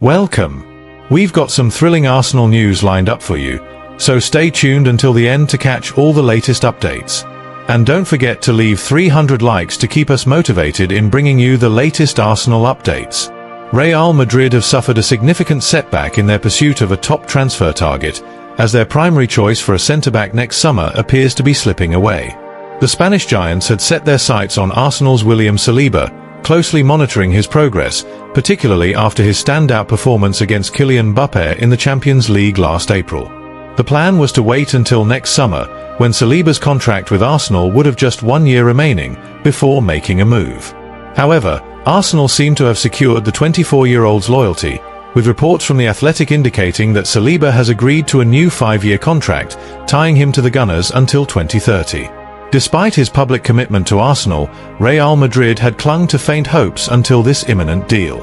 Welcome. We've got some thrilling Arsenal news lined up for you, so stay tuned until the end to catch all the latest updates. And don't forget to leave 300 likes to keep us motivated in bringing you the latest Arsenal updates. Real Madrid have suffered a significant setback in their pursuit of a top transfer target, as their primary choice for a centre-back next summer appears to be slipping away. The Spanish giants had set their sights on Arsenal's William Saliba, closely monitoring his progress, particularly after his standout performance against Kylian Mbappé in the Champions League last April. The plan was to wait until next summer, when Saliba's contract with Arsenal would have just 1 year remaining, before making a move. However, Arsenal seem to have secured the 24-year-old's loyalty, with reports from The Athletic indicating that Saliba has agreed to a new 5-year contract, tying him to the Gunners until 2030. Despite his public commitment to Arsenal, Real Madrid had clung to faint hopes until this imminent deal.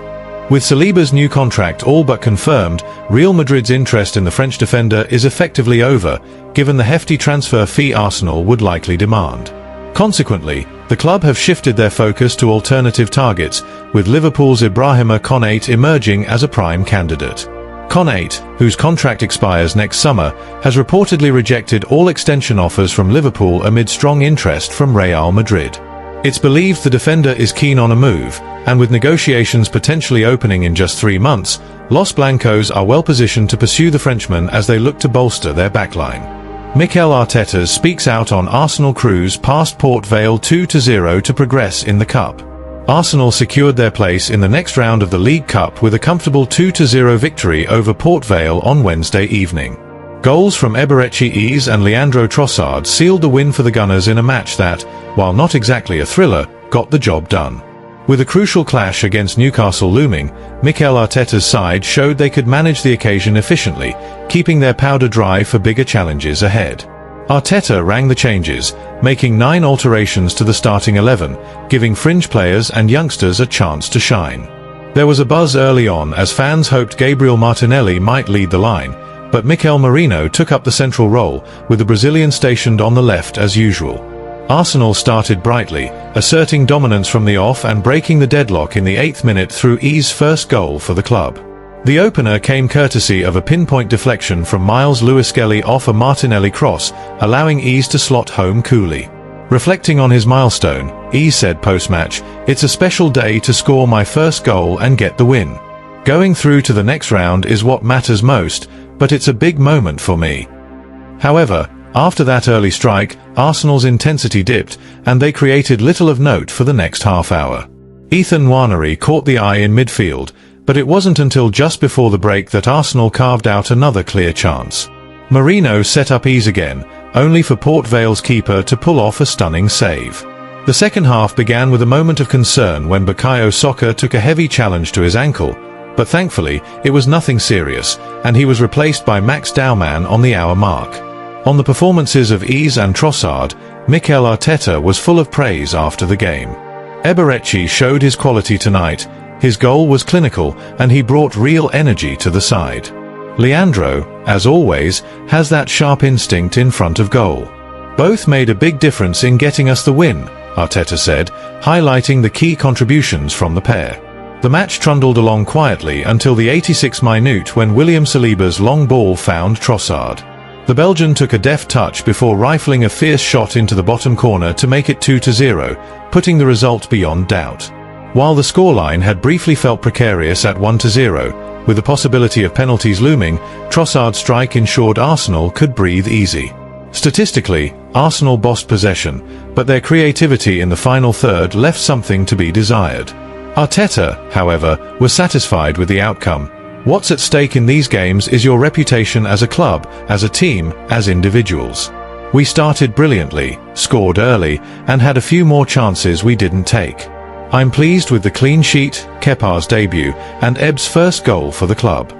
With Saliba's new contract all but confirmed, Real Madrid's interest in the French defender is effectively over, given the hefty transfer fee Arsenal would likely demand. Consequently, the club have shifted their focus to alternative targets, with Liverpool's Ibrahima Konaté emerging as a prime candidate. Konaté, whose contract expires next summer, has reportedly rejected all extension offers from Liverpool amid strong interest from Real Madrid. It's believed the defender is keen on a move, and with negotiations potentially opening in just 3 months, Los Blancos are well positioned to pursue the Frenchman as they look to bolster their backline. Mikel ARTETA'S speaks out on Arsenal cruise past Port Vale 2-0 to progress in the Cup. Arsenal secured their place in the next round of the League Cup with a comfortable 2-0 victory over Port Vale on Wednesday evening. Goals from Eberechi and Leandro Trossard sealed the win for the Gunners in a match that, while not exactly a thriller, got the job done. With a crucial clash against Newcastle looming, Mikel Arteta's side showed they could manage the occasion efficiently, keeping their powder dry for bigger challenges ahead. Arteta rang the changes, making 9 alterations to the starting 11, giving fringe players and youngsters a chance to shine. There was a buzz early on as fans hoped Gabriel Martinelli might lead the line, but Mikel Merino took up the central role, with the Brazilian stationed on the left as usual. Arsenal started brightly, asserting dominance from the off and breaking the deadlock in the 8th minute through E's first goal for the club. The opener came courtesy of a pinpoint deflection from Miles Lewis-Skelly off a Martinelli cross, allowing E's to slot home coolly. Reflecting on his milestone, E said post-match, "It's a special day to score my first goal and get the win. Going through to the next round is what matters most, but it's a big moment for me." However, after that early strike, Arsenal's intensity dipped, and they created little of note for the next half hour. Ethan Nwaneri caught the eye in midfield, but it wasn't until just before the break that Arsenal carved out another clear chance. Merino set up ease again, only for Port Vale's keeper to pull off a stunning save. The second half began with a moment of concern when Bukayo Saka took a heavy challenge to his ankle, but thankfully it was nothing serious, and he was replaced by Max Daumann on the hour mark. On the performances of E's and Trossard, Mikel Arteta was full of praise after the game. Eberechi showed his quality tonight. His goal was clinical, and he brought real energy to the side. Leandro, as always, has that sharp instinct in front of goal. Both made a big difference in getting us the win, Arteta said, highlighting the key contributions from the pair. The match trundled along quietly until the 86th minute when William Saliba's long ball found Trossard. The Belgian took a deft touch before rifling a fierce shot into the bottom corner to make it 2-0, putting the result beyond doubt. While the scoreline had briefly felt precarious at 1-0, with the possibility of penalties looming, Trossard's strike ensured Arsenal could breathe easy. Statistically, Arsenal bossed possession, but their creativity in the final third left something to be desired. Arteta, however, was satisfied with the outcome. What's at stake in these games is your reputation as a club, as a team, as individuals. We started brilliantly, scored early, and had a few more chances we didn't take. I'm pleased with the clean sheet, Kepa's debut, and Ebb's first goal for the club.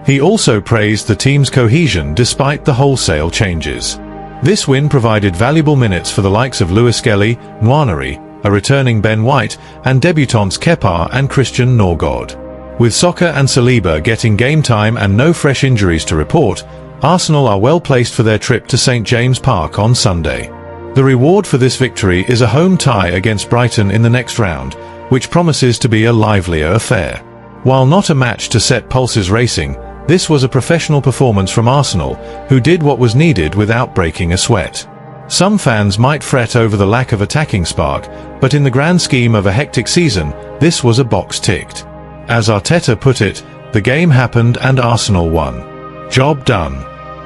He also praised the team's cohesion despite the wholesale changes. This win provided valuable minutes for the likes of Lewis-Skelly, Nwaneri, a returning Ben White, and debutants Kepa and Christian Norgård. With Saka and Saliba getting game time and no fresh injuries to report, Arsenal are well placed for their trip to St James Park on Sunday. The reward for this victory is a home tie against Brighton in the next round, which promises to be a livelier affair. While not a match to set pulses racing, this was a professional performance from Arsenal, who did what was needed without breaking a sweat. Some fans might fret over the lack of attacking spark, but in the grand scheme of a hectic season, this was a box ticked. As Arteta put it, the game happened and Arsenal won. Job done.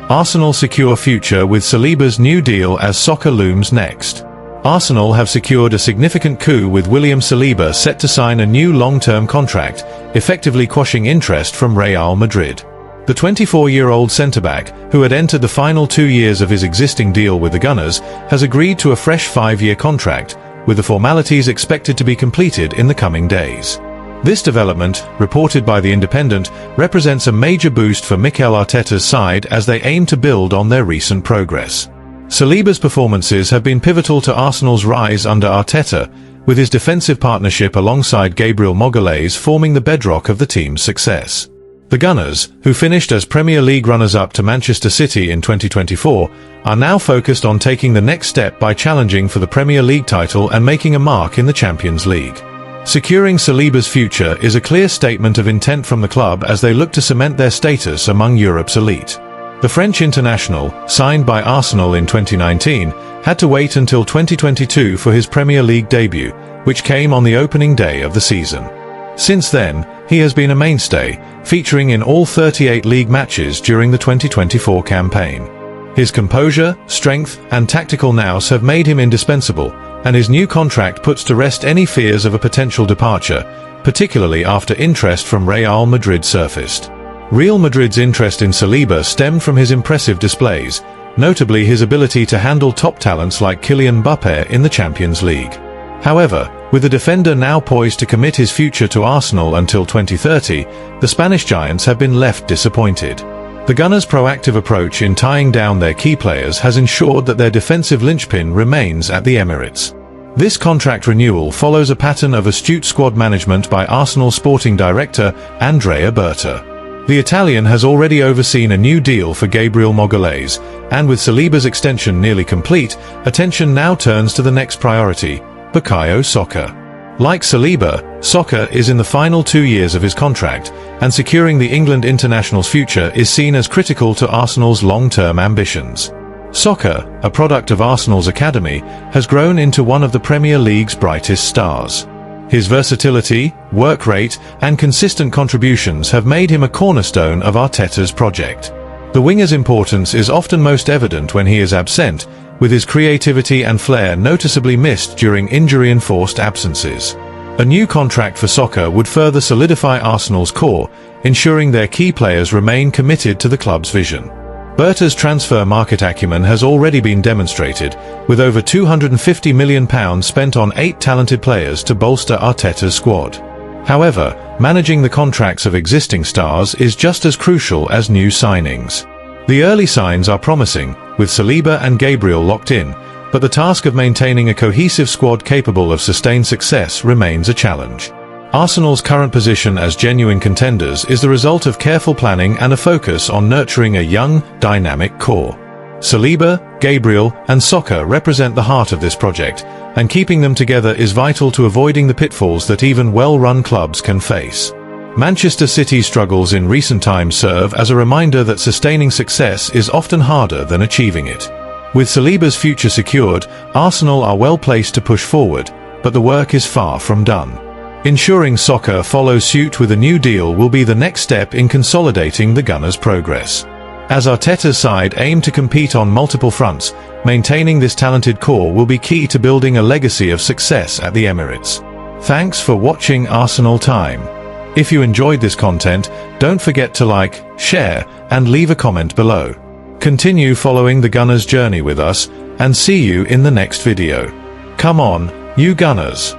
Arsenal secure future with Saliba's new deal as soccer looms next. Arsenal have secured a significant coup with William Saliba set to sign a new long-term contract, effectively quashing interest from Real Madrid. The 24-year-old centre-back, who had entered the final 2 years of his existing deal with the Gunners, has agreed to a fresh 5-year contract, with the formalities expected to be completed in the coming days. This development, reported by The Independent, represents a major boost for Mikel Arteta's side as they aim to build on their recent progress. Saliba's performances have been pivotal to Arsenal's rise under Arteta, with his defensive partnership alongside Gabriel Magalhaes forming the bedrock of the team's success. The Gunners, who finished as Premier League runners-up to Manchester City in 2024, are now focused on taking the next step by challenging for the Premier League title and making a mark in the Champions League. Securing Saliba's future is a clear statement of intent from the club as they look to cement their status among Europe's elite. The French international, signed by Arsenal in 2019, had to wait until 2022 for his Premier League debut, which came on the opening day of the season. Since then, he has been a mainstay, featuring in all 38 league matches during the 2024 campaign. His composure, strength, and tactical nous have made him indispensable, and his new contract puts to rest any fears of a potential departure, particularly after interest from Real Madrid surfaced. Real Madrid's interest in Saliba stemmed from his impressive displays, notably his ability to handle top talents like Kylian Mbappé in the Champions League. However, with the defender now poised to commit his future to Arsenal until 2030, the Spanish giants have been left disappointed. The Gunners' proactive approach in tying down their key players has ensured that their defensive linchpin remains at the Emirates. This contract renewal follows a pattern of astute squad management by Arsenal sporting director Andrea Berta. The Italian has already overseen a new deal for Gabriel Magalhaes, and with Saliba's extension nearly complete, attention now turns to the next priority, Bukayo Saka. Like Saliba, Saka is in the final 2 years of his contract, and securing the England international's future is seen as critical to Arsenal's long-term ambitions. Saka, a product of Arsenal's academy, has grown into one of the Premier League's brightest stars. His versatility, work rate, and consistent contributions have made him a cornerstone of Arteta's project. The winger's importance is often most evident when he is absent, with his creativity and flair noticeably missed during injury-enforced absences. A new contract for Saka would further solidify Arsenal's core, ensuring their key players remain committed to the club's vision. Berta's transfer market acumen has already been demonstrated, with over £250 million spent on 8 talented players to bolster Arteta's squad. However, managing the contracts of existing stars is just as crucial as new signings. The early signs are promising, with Saliba and Gabriel locked in, but the task of maintaining a cohesive squad capable of sustained success remains a challenge. Arsenal's current position as genuine contenders is the result of careful planning and a focus on nurturing a young, dynamic core. Saliba, Gabriel, and Saka represent the heart of this project, and keeping them together is vital to avoiding the pitfalls that even well-run clubs can face. Manchester City's struggles in recent times serve as a reminder that sustaining success is often harder than achieving it. With Saliba's future secured, Arsenal are well placed to push forward, but the work is far from done. Ensuring Saka follows suit with a new deal will be the next step in consolidating the Gunners' progress. As Arteta's side aim to compete on multiple fronts, maintaining this talented core will be key to building a legacy of success at the Emirates. Thanks for watching Arsenal Time. If you enjoyed this content, don't forget to like, share, and leave a comment below. Continue following the Gunners' journey with us, and see you in the next video. Come on, you Gunners!